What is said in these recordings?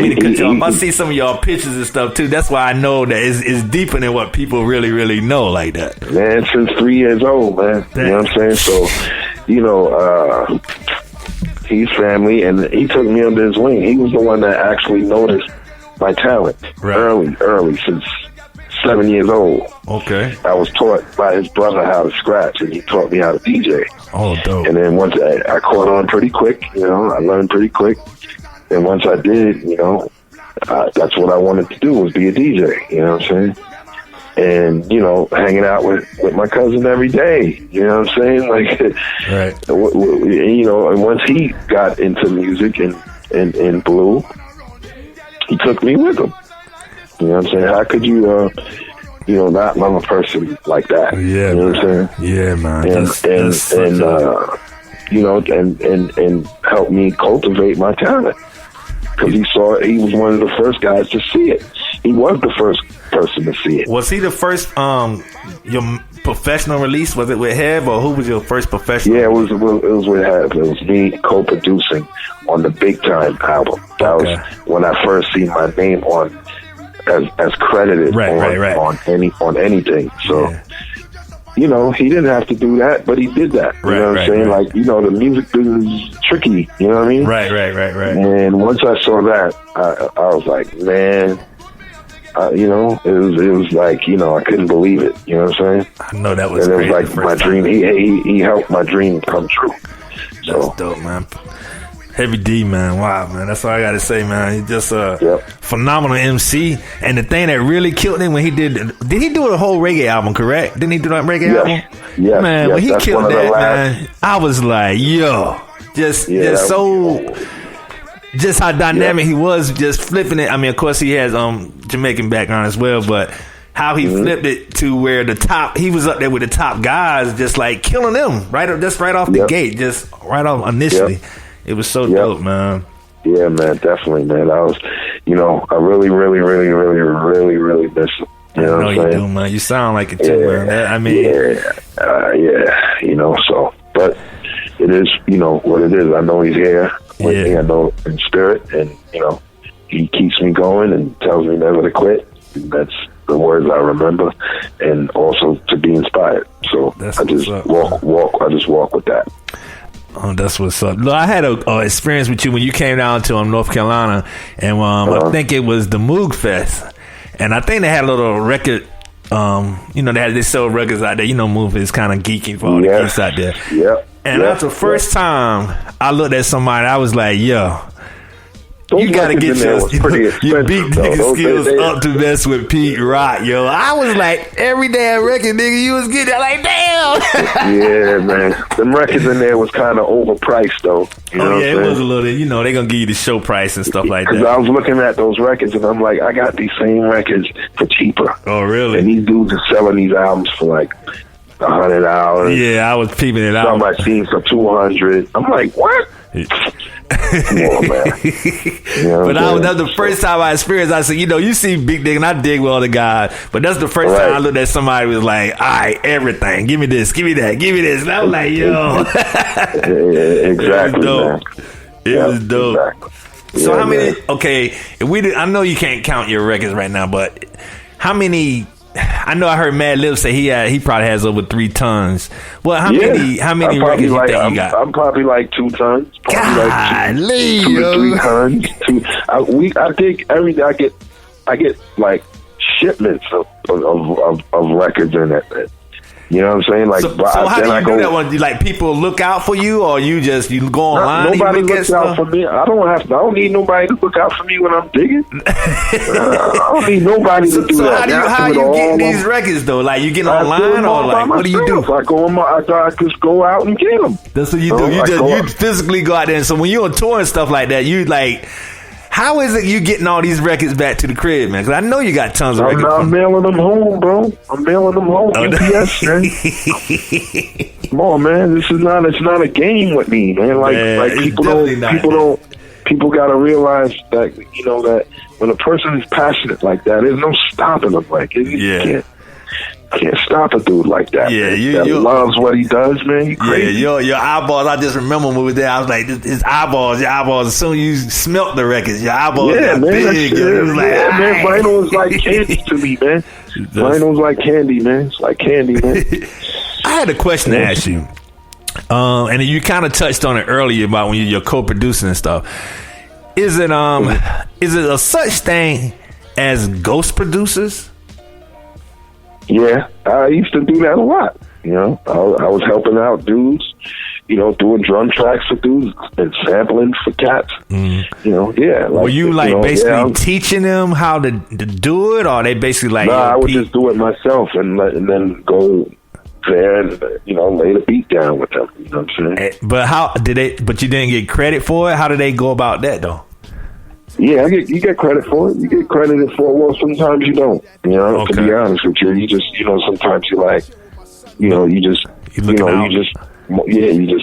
me to cut you off. I see some of y'all pictures and stuff too. That's why I know that it's deeper than what people really know like that. Man, since 3 years old, man. You know what I'm saying? So, he's family, and he took me under his wing. He was the one that actually noticed my talent early, since 7 years old. Okay. I was taught by his brother how to scratch, and he taught me how to DJ. Oh, dope. And then once I caught on pretty quick, I learned pretty quick. And once I did, that's what I wanted to do, was be a DJ, you know what I'm saying? And, hanging out with my cousin every day, you know what I'm saying? Like, right. And once he got into music and blew, he took me with him. You know what I'm saying? How could you, not love a person like that? Yeah. You know what I'm saying? Yeah, man. And help me cultivate my talent. Because he was one of the first guys to see it. He was the first person to see it. Was he the first your professional release? Was it with Hev, or who was your first professional? Yeah, it was with Hev. It was me co-producing on the Big Time album. That was when I first seen my name on as credited on anything. So. Yeah. He didn't have to do that, but he did that. You know what I'm saying? Like, the music business is tricky. You know what I mean? Right. And once I saw that, I was like, man, it was like, I couldn't believe it. You know what I'm saying? I know that was. And it was like my dream. He helped my dream come true. That's dope, man. Heavy D, man. Wow, man. That's all I got to say, man. He's just a phenomenal MC. And the thing that really killed him when he did he do a whole reggae album, correct? Didn't he do that reggae album? Yeah. Man, when he killed that, man, I was like, yo. Just how dynamic he was, just flipping it. I mean, of course, he has Jamaican background as well, but how he flipped it to where he was up there with the top guys, just like killing them right off the gate, just right off initially. It was so dope, man. Yeah, man, definitely, man. I was, I really, really, really, really, really, really miss him. You know what I'm saying? You do, man. You sound like it too, man. So, but it is, what it is. I know he's here with me. I know in spirit, and, he keeps me going and tells me never to quit. And that's the words I remember, and also to be inspired. So I just walk with that. Oh, that's what's up. Look, I had a experience with you when you came down to North Carolina, and I think it was the Moog Fest, and I think they had a little record. They sell records out there. Moog is kind of geeky for all the geeks out there. Yeah. And that's the first time I looked at somebody, I was like, yo. You gotta get your beat nigga skills up to mess with Pete Rock, yo. I was like, every damn record nigga you was getting, like, damn. Yeah, man. Them records in there was kind of overpriced, though. It was a little. They gonna give you the show price and stuff like that. Because I was looking at those records and I'm like, I got these same records for cheaper. Oh, really? And these dudes are selling these albums for like $100. Yeah, I was peeping it out. Some I seen for $200. I'm like, what? Come on, man. But that was the first time I experienced. I said, you see Big Dick, and I dig with all the guys, but that's the first time I looked at somebody who was like, all right, everything, give me this, give me that, give me this. And I was like, yo, exactly, man. It was dope. Exactly. So how many? Okay, I know you can't count your records right now, but how many? I know I heard Mad Lib say he probably has over 3 tons. Well, how many records you think you got? I'm probably like 2 tons. Golly, 2 to 3 tons. I think every day I get like shipments of records in it. You know what I'm saying? Like, so how do you do that one? Like, people look out for you, or you go online? Nobody looks out for me. I don't need nobody to look out for me when I'm digging. I don't need nobody to do that. So how you getting these records though? Like, you getting online, or like, what do you do? I just go out and get them. That's what you do. You physically go out there. And so when you're on tour and stuff like that, you like. How is it you getting all these records back to the crib, man? Because I know you got tons of records. I'm mailing them home, bro. I'm mailing them home. UPS, man. Come on, man. It's not a game with me, man. Like people gotta realize that, that when a person is passionate like that, there's no stopping them. Like, you can't. can't stop a dude like that. Yeah, man. you loves what he does, man. You crazy. Yeah, your eyeballs. I just remember when we were there. I was like, his eyeballs. Your eyeballs. As soon as you smelt the records, your eyeballs got big. It was like, man, vinyl is like candy to me, man. Vinyl's like candy, man. It's like candy, man. I had a question to ask you, and you kind of touched on it earlier about when you're co-producing and stuff. Is it a such thing as ghost producers? Yeah, I used to do that a lot. You know, I was helping out dudes, you know, doing drum tracks for dudes and sampling for cats. You know, yeah. Like, were you basically teaching them how to do it, or they basically like? No, I would just do it myself and then go there and lay the beat down with them. You know what I'm saying? But how did they? But you didn't get credit for it. How did they go about that though? Yeah, you get credit for it. You get credited for it. Well, sometimes you don't. You know, to be honest with you, you just sometimes you like, you just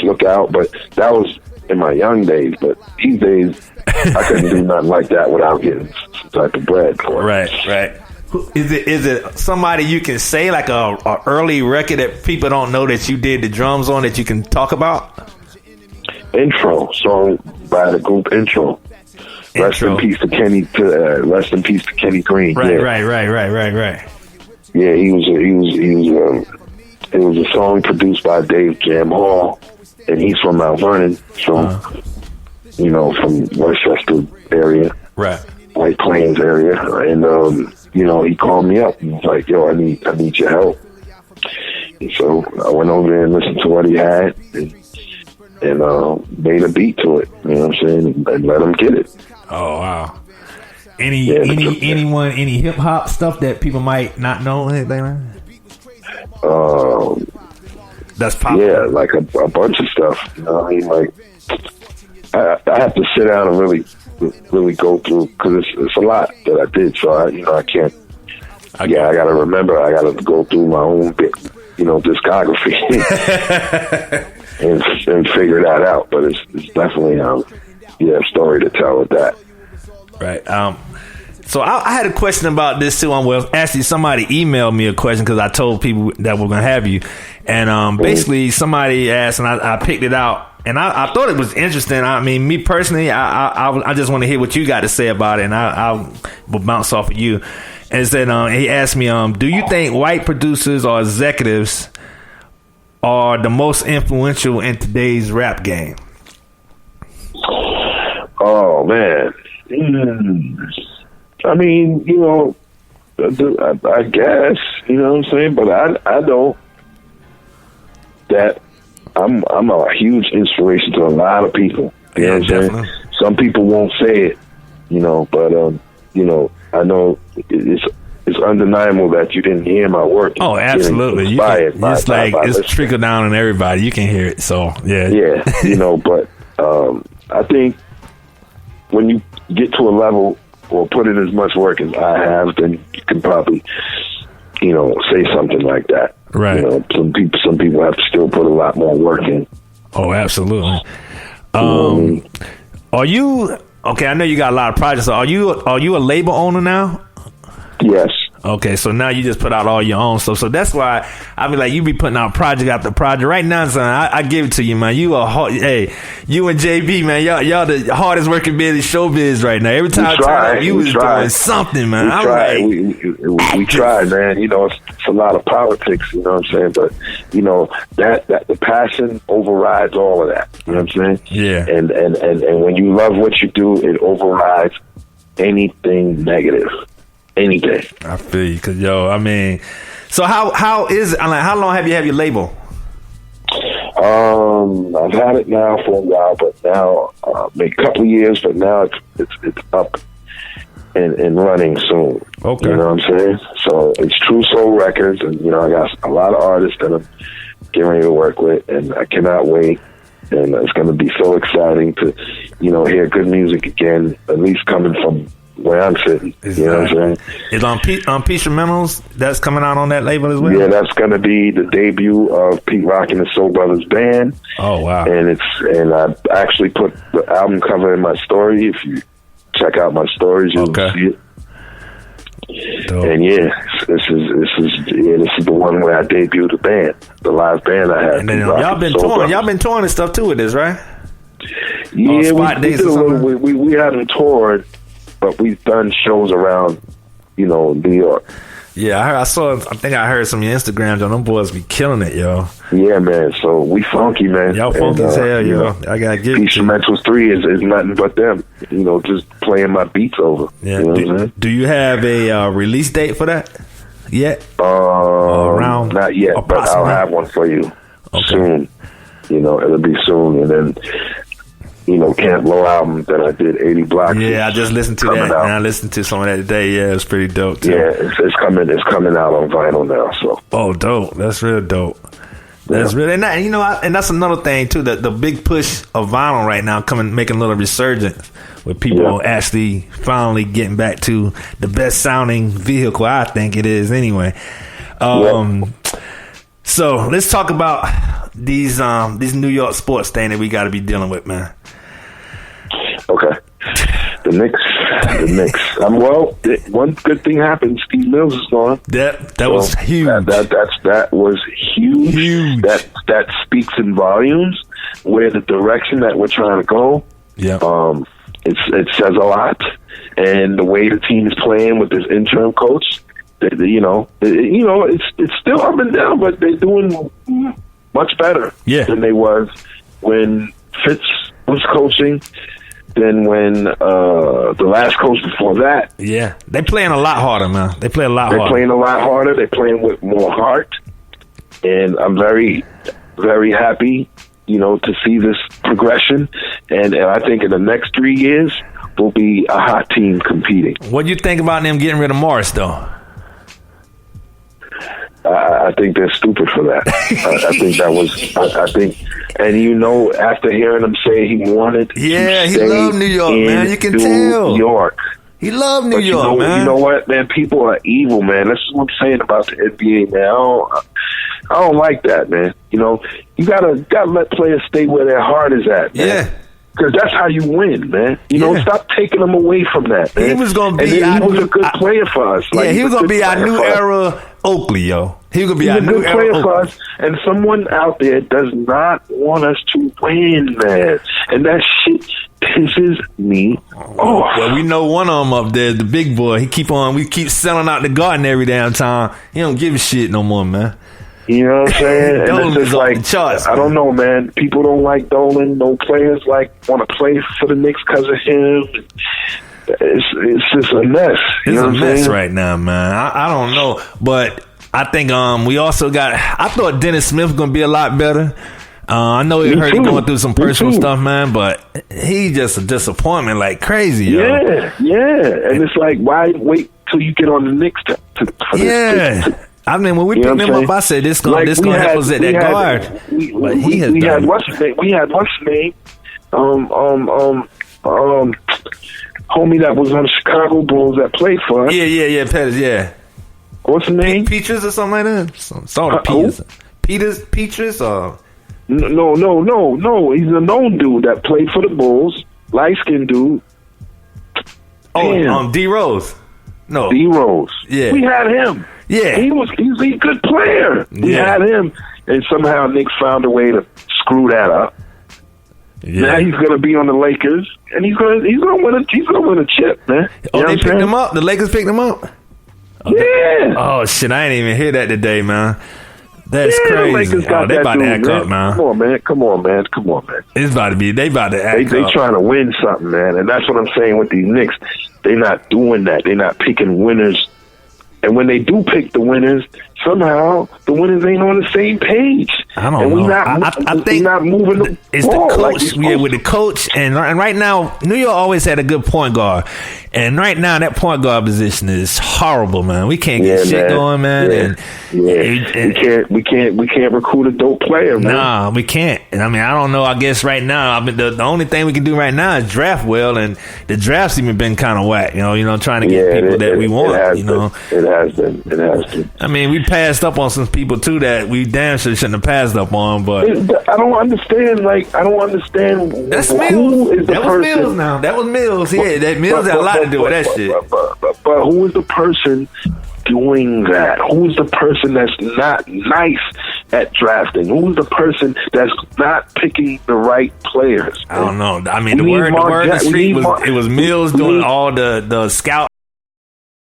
look out. But that was in my young days. But these days, I couldn't do nothing like that without getting some type of bread for it. Right. Is it somebody you can say, like a early record that people don't know that you did the drums on, that you can talk about? Intro song by the group Intro. Rest in peace to Kenny Green. Right. Yeah, it was a song produced by Dave Jam Hall, and he's from Mount Vernon, from Westchester area, right, White Plains area, and he called me up and was like, "Yo, I need your help." And so I went over there and listened to what he had and made a beat to it. You know what I'm saying? And let him get it. Oh wow! Any hip hop stuff that people might not know, anything like that? That's popular. Yeah, like a bunch of stuff. You know, I mean, like I have to sit down and really go through, because it's a lot that I did. So I can't. I gotta remember. I gotta go through my own discography and figure that out. But it's definitely a story to tell with that. Right. So I had a question about this too. Actually, somebody emailed me a question because I told people that we're gonna have you, and basically somebody asked, and I picked it out, and I thought it was interesting. I mean, me personally, I just want to hear what you got to say about it, and I will bounce off of you. And it said, he asked me, do you think white producers or executives are the most influential in today's rap game? Oh man. I mean, I guess, you know what I'm saying, but I don't. That I'm a huge inspiration to a lot of people. You know what I'm saying? Some people won't say it, but I know it's undeniable that you didn't hear my work. Oh, absolutely. It's trickled down on everybody. You can hear it. So yeah. But I think when you get to a level or put in as much work as I have, then you can probably, say something like that. Right. Some people have to still put a lot more work in. Oh, absolutely. Are you okay? I know you got a lot of projects. So are you a label owner now? Yes. Okay, so now you just put out all your own stuff. So that's why I be like, you be putting out project after project. Right now, son, I give it to you, man. You and JB, man, y'all the hardest working bit in showbiz right now. Every time I turn up, you was doing something, man. We tried, man. It's a lot of politics, you know what I'm saying? But that the passion overrides all of that. You know what I'm saying? Yeah. And when you love what you do, it overrides anything negative. Anything. I feel you, cause so how is it? How long have you had your label? I've had it now for a while, but now maybe a couple of years, but now it's up and running soon. Okay, you know what I'm saying? So it's True Soul Records, and I got a lot of artists that I'm getting ready to work with, and I cannot wait. And it's going to be so exciting to hear good music again, at least coming from where I'm sitting. You know what I'm saying? Is on Peace Instrumentals that's coming out on that label as well? Yeah, that's going to be the debut of Pete Rock and the Soul Brothers Band. Oh wow! And I actually put the album cover in my story. If you check out my stories, you'll see it. Dope. And yeah, This is the one where I debuted the band, the live band I had. And then y'all been touring. Y'all been touring and stuff too with this, right? Yeah, we haven't toured, but we've done shows around, New York. Yeah, I think I heard some of your Instagrams on them boys be killing it, yo. Yeah, man. So we funky, man. Y'all funky as hell, yo. I gotta get Peace Mentals 3 is nothing but them. Just playing my beats over. Yeah. Do you have a release date for that yet? Around not yet, but I'll have one for you soon. It'll be soon, and then. Camp Low album that I did, 80 Blocks. Yeah, I just listened to that, and I listened to some of that today. Yeah, it's pretty dope too. Yeah, it's coming out on vinyl now. So. Oh, dope! That's real dope. That's really not, and that's another thing too. That the big push of vinyl right now making a little resurgence with people actually finally getting back to the best sounding vehicle. I think it is anyway. So let's talk about these New York sports thing that we got to be dealing with, man. Okay. The Knicks. One good thing happened. Steve Mills is gone. That was huge. That was huge. That speaks in volumes where the direction that we're trying to go. Yeah. It says a lot, and the way the team is playing with this interim coach, it's still up and down, but they're doing much better than they was when Fitz was coaching. Than when the last coach before that. Yeah, they're playing a lot harder, man. They're playing a lot harder. They're playing with more heart, and I'm very, very happy, to see this progression. And I think in the next 3 years, we'll be a hot team competing. What do you think about them getting rid of Morris, though? I think they're stupid for that. I think that was. I think, and after hearing him say he wanted, he loved New York, man. You can tell. New York. He loved New York, man. You know what, man? People are evil, man. That's what I'm saying about the NBA, man. I don't like that, man. You gotta let players stay where their heart is at, man. Yeah. Because that's how you win, man. Stop taking them away from that, man. He was going to be. He was a good player for us. He was going to be our new era Oakley, yo. He was going to be our new era player for us. And someone out there does not want us to win, man. And that shit pisses me off. Well, we know one of them up there, the big boy. We keep selling out the Garden every damn time. He don't give a shit no more, man. You know what I'm saying? Dolan is like charts. I don't know, man. People don't like Dolan. No players want to play for the Knicks because of him. It's just a mess. It's a mess right now, man. I don't know, but I think we also got. I thought Dennis Smith was gonna be a lot better. I know he heard going through some personal stuff, man, but he just a disappointment like crazy, yo. Yeah, and it's like, why wait till you get on the Knicks for this? I mean, when we picked him up, I said this gonna help us at that guard. We had what's his name? Homie that was on the Chicago Bulls that played for us. Yeah, Pettis, yeah. What's his name? Peaches or something like that. Peaches or no. He's a known dude that played for the Bulls. Light skinned dude. D Rose. No, D Rose. Yeah, we had him. Yeah, he's a good player. We had him, and somehow Knicks found a way to screw that up. Yeah. Now he's going to be on the Lakers, and he's going to win a chip, man. They picked him up. The Lakers picked him up. Yeah. Oh shit! I ain't even hear that today, man. That's crazy. They about to act up, man. Come on, man. It's about to be. They about to act up. They trying to win something, man, and that's what I'm saying with these Knicks. They're not doing that. They're not picking winners. And when they do pick the winners, somehow the winners ain't on the same page. I don't know. I think not moving the it's ball the coach. With the coach, and right now, New York always had a good point guard, and right now that point guard position is horrible, man. We can't get shit going, man. We can't recruit a dope player, man. Nah, we can't. And I mean, I don't know. I guess right now, the only thing we can do right now is draft well, and the draft's even been kind of whack. Trying to get people that we want. It has been. I mean, we passed up on some people too that we damn sure shouldn't have passed up on. But I don't understand. That's who Mills. Is the that person. was Mills. Now that was Mills. Yeah, that Mills had a lot to do with that shit. But who is the person doing that? Who's the person that's not nice at drafting? Who's the person that's not picking the right players? I don't know. I mean, the word on the street was Mills doing all the scout